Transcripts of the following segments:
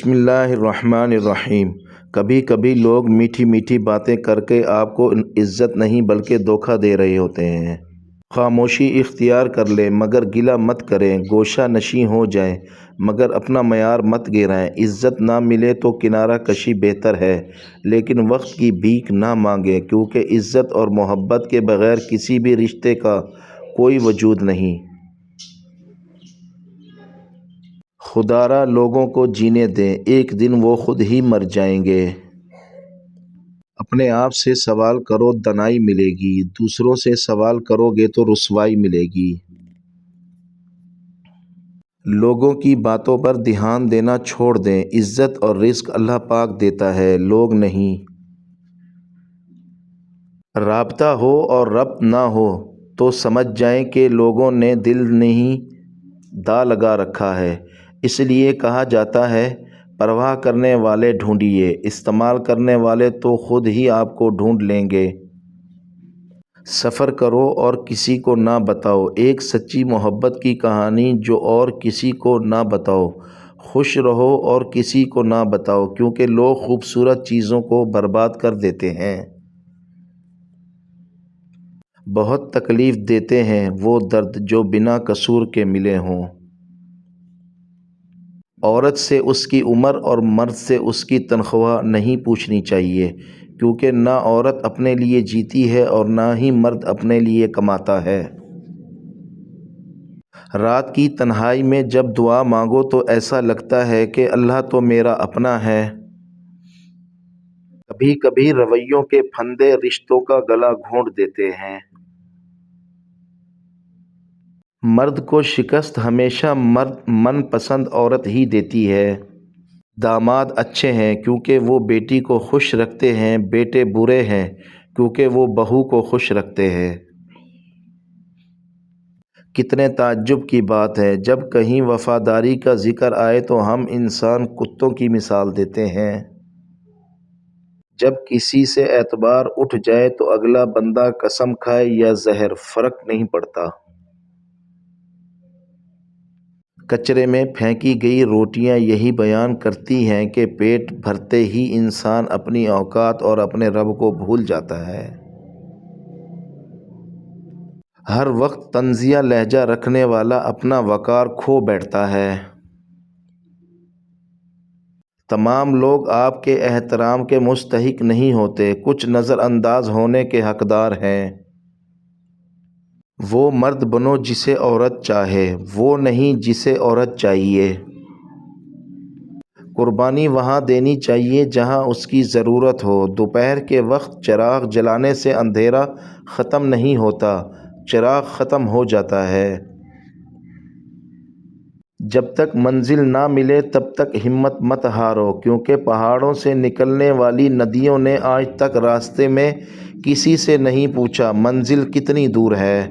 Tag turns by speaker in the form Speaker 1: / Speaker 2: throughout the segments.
Speaker 1: بسم اللہ الرحمن الرحیم۔ کبھی کبھی لوگ میٹھی میٹھی باتیں کر کے آپ کو عزت نہیں بلکہ دھوکہ دے رہے ہوتے ہیں۔ خاموشی اختیار کر لیں مگر گلہ مت کریں، گوشہ نشیں ہو جائیں مگر اپنا معیار مت گرائیں۔ عزت نہ ملے تو کنارہ کشی بہتر ہے، لیکن وقت کی بھیک نہ مانگیں، کیونکہ عزت اور محبت کے بغیر کسی بھی رشتے کا کوئی وجود نہیں۔ خدارا لوگوں کو جینے دیں، ایک دن وہ خود ہی مر جائیں گے۔ اپنے آپ سے سوال کرو دنائی ملے گی، دوسروں سے سوال کرو گے تو رسوائی ملے گی۔ لوگوں کی باتوں پر دھیان دینا چھوڑ دیں، عزت اور رزق اللہ پاک دیتا ہے، لوگ نہیں۔ رابطہ ہو اور ربط نہ ہو تو سمجھ جائیں کہ لوگوں نے دل نہیں دا لگا رکھا ہے۔ اس لیے کہا جاتا ہے پرواہ کرنے والے ڈھونڈیے، استعمال کرنے والے تو خود ہی آپ کو ڈھونڈ لیں گے۔ سفر کرو اور کسی کو نہ بتاؤ، ایک سچی محبت کی کہانی جو اور کسی کو نہ بتاؤ۔ خوش رہو اور کسی کو نہ بتاؤ، کیونکہ لوگ خوبصورت چیزوں کو برباد کر دیتے ہیں۔ بہت تکلیف دیتے ہیں وہ درد جو بنا قصور کے ملے ہوں۔ عورت سے اس کی عمر اور مرد سے اس کی تنخواہ نہیں پوچھنی چاہیے، کیونکہ نہ عورت اپنے لیے جیتی ہے اور نہ ہی مرد اپنے لیے کماتا ہے۔ رات کی تنہائی میں جب دعا مانگو تو ایسا لگتا ہے کہ اللہ تو میرا اپنا ہے۔ کبھی کبھی رویوں کے پھندے رشتوں کا گلا گھونٹ دیتے ہیں۔ مرد کو شکست ہمیشہ من پسند عورت ہی دیتی ہے۔ داماد اچھے ہیں کیونکہ وہ بیٹی کو خوش رکھتے ہیں، بیٹے برے ہیں کیونکہ وہ بہو کو خوش رکھتے ہیں۔ کتنے تعجب کی بات ہے، جب کہیں وفاداری کا ذکر آئے تو ہم انسان کتوں کی مثال دیتے ہیں۔ جب کسی سے اعتبار اٹھ جائے تو اگلا بندہ قسم کھائے یا زہر، فرق نہیں پڑتا۔ کچرے میں پھینکی گئی روٹیاں یہی بیان کرتی ہیں کہ پیٹ بھرتے ہی انسان اپنی اوقات اور اپنے رب کو بھول جاتا ہے۔ ہر وقت طنزیہ لہجہ رکھنے والا اپنا وقار کھو بیٹھتا ہے۔ تمام لوگ آپ کے احترام کے مستحق نہیں ہوتے، کچھ نظر انداز ہونے کے حقدار ہیں۔ وہ مرد بنو جسے عورت چاہے، وہ نہیں جسے عورت چاہیے۔ قربانی وہاں دینی چاہیے جہاں اس کی ضرورت ہو۔ دوپہر کے وقت چراغ جلانے سے اندھیرا ختم نہیں ہوتا، چراغ ختم ہو جاتا ہے۔ جب تک منزل نہ ملے تب تک ہمت مت ہارو، کیونکہ پہاڑوں سے نکلنے والی ندیوں نے آج تک راستے میں کسی سے نہیں پوچھا منزل کتنی دور ہے۔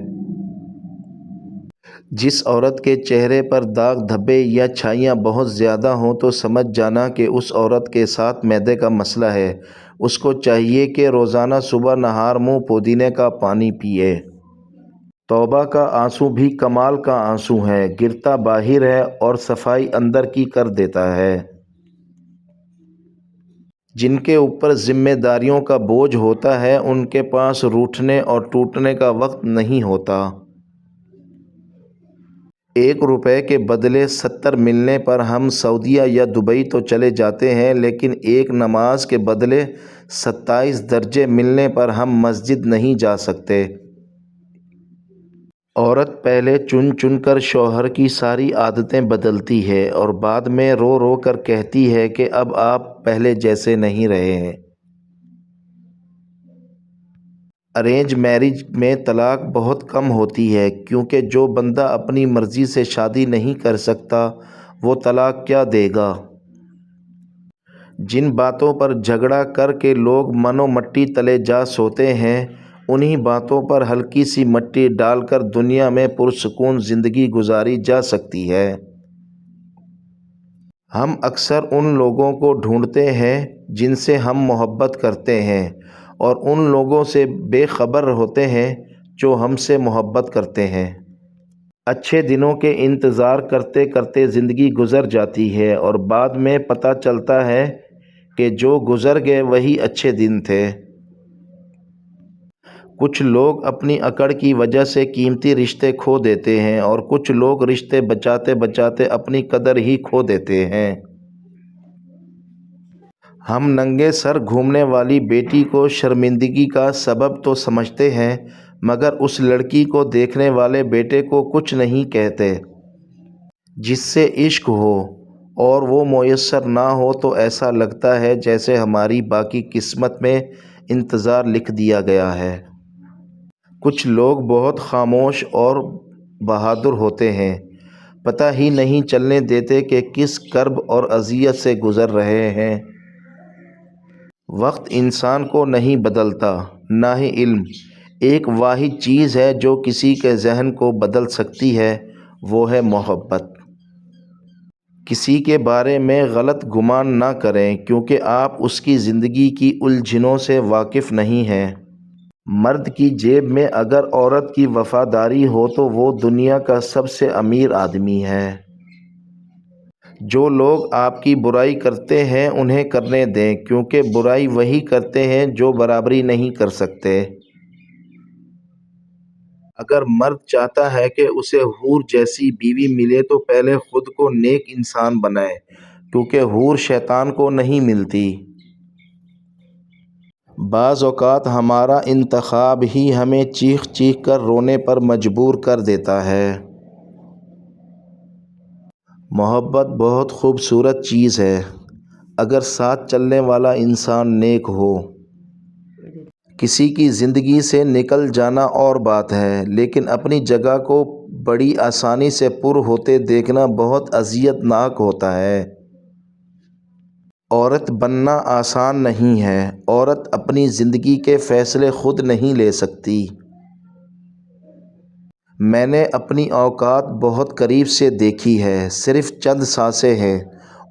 Speaker 1: جس عورت کے چہرے پر داغ دھبے یا چھائیاں بہت زیادہ ہوں تو سمجھ جانا کہ اس عورت کے ساتھ معدے کا مسئلہ ہے۔ اس کو چاہیے کہ روزانہ صبح نہار منہ پودینے کا پانی پیے۔ توبہ کا آنسو بھی کمال کا آنسو ہے، گرتا باہر ہے اور صفائی اندر کی کر دیتا ہے۔ جن کے اوپر ذمہ داریوں کا بوجھ ہوتا ہے ان کے پاس روٹھنے اور ٹوٹنے کا وقت نہیں ہوتا۔ 1 روپے کے بدلے 70 ملنے پر ہم سعودیہ یا دبئی تو چلے جاتے ہیں، لیکن ایک نماز کے بدلے 27 درجے ملنے پر ہم مسجد نہیں جا سکتے۔ عورت پہلے چن چن کر شوہر کی ساری عادتیں بدلتی ہے اور بعد میں رو رو کر کہتی ہے کہ اب آپ پہلے جیسے نہیں رہے ہیں۔ ارینج میرج میں طلاق بہت کم ہوتی ہے، کیونکہ جو بندہ اپنی مرضی سے شادی نہیں کر سکتا وہ طلاق کیا دے گا۔ جن باتوں پر جھگڑا کر کے لوگ من و مٹی تلے جا سوتے ہیں، انہی باتوں پر ہلکی سی مٹی ڈال کر دنیا میں پرسکون زندگی گزاری جا سکتی ہے۔ ہم اکثر ان لوگوں کو ڈھونڈتے ہیں جن سے ہم محبت کرتے ہیں اور ان لوگوں سے بے خبر ہوتے ہیں جو ہم سے محبت کرتے ہیں۔ اچھے دنوں کے انتظار کرتے کرتے زندگی گزر جاتی ہے اور بعد میں پتہ چلتا ہے کہ جو گزر گئے وہی اچھے دن تھے۔ کچھ لوگ اپنی اکڑ کی وجہ سے قیمتی رشتے کھو دیتے ہیں اور کچھ لوگ رشتے بچاتے بچاتے اپنی قدر ہی کھو دیتے ہیں۔ ہم ننگے سر گھومنے والی بیٹی کو شرمندگی کا سبب تو سمجھتے ہیں مگر اس لڑکی کو دیکھنے والے بیٹے کو کچھ نہیں کہتے۔ جس سے عشق ہو اور وہ میسر نہ ہو تو ایسا لگتا ہے جیسے ہماری باقی قسمت میں انتظار لکھ دیا گیا ہے۔ کچھ لوگ بہت خاموش اور بہادر ہوتے ہیں، پتہ ہی نہیں چلنے دیتے کہ کس کرب اور اذیت سے گزر رہے ہیں۔ وقت انسان کو نہیں بدلتا، نہ ہی علم۔ ایک واحد چیز ہے جو کسی کے ذہن کو بدل سکتی ہے، وہ ہے محبت۔ کسی کے بارے میں غلط گمان نہ کریں کیونکہ آپ اس کی زندگی کی الجھنوں سے واقف نہیں ہیں۔ مرد کی جیب میں اگر عورت کی وفاداری ہو تو وہ دنیا کا سب سے امیر آدمی ہے۔ جو لوگ آپ کی برائی کرتے ہیں انہیں کرنے دیں کیونکہ برائی وہی کرتے ہیں جو برابری نہیں کر سکتے۔ اگر مرد چاہتا ہے کہ اسے حور جیسی بیوی ملے تو پہلے خود کو نیک انسان بنائے کیونکہ حور شیطان کو نہیں ملتی۔ بعض اوقات ہمارا انتخاب ہی ہمیں چیخ چیخ کر رونے پر مجبور کر دیتا ہے۔ محبت بہت خوبصورت چیز ہے اگر ساتھ چلنے والا انسان نیک ہو۔ کسی کی زندگی سے نکل جانا اور بات ہے لیکن اپنی جگہ کو بڑی آسانی سے پر ہوتے دیکھنا بہت اذیت ناک ہوتا ہے۔ عورت بننا آسان نہیں ہے۔ عورت اپنی زندگی کے فیصلے خود نہیں لے سکتی۔ میں نے اپنی اوقات بہت قریب سے دیکھی ہے، صرف چند سانسیں ہیں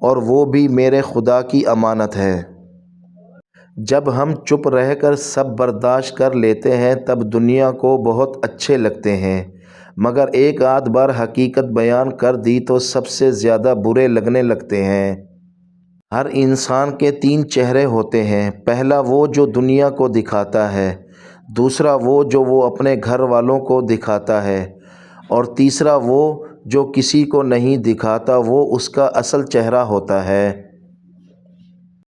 Speaker 1: اور وہ بھی میرے خدا کی امانت ہے۔ جب ہم چپ رہ کر سب برداشت کر لیتے ہیں تب دنیا کو بہت اچھے لگتے ہیں مگر ایک آدھ بار حقیقت بیان کر دی تو سب سے زیادہ برے لگنے لگتے ہیں۔ ہر انسان کے تین چہرے ہوتے ہیں، پہلا وہ جو دنیا کو دکھاتا ہے، دوسرا وہ اپنے گھر والوں کو دکھاتا ہے اور تیسرا وہ جو کسی کو نہیں دکھاتا، وہ اس کا اصل چہرہ ہوتا ہے۔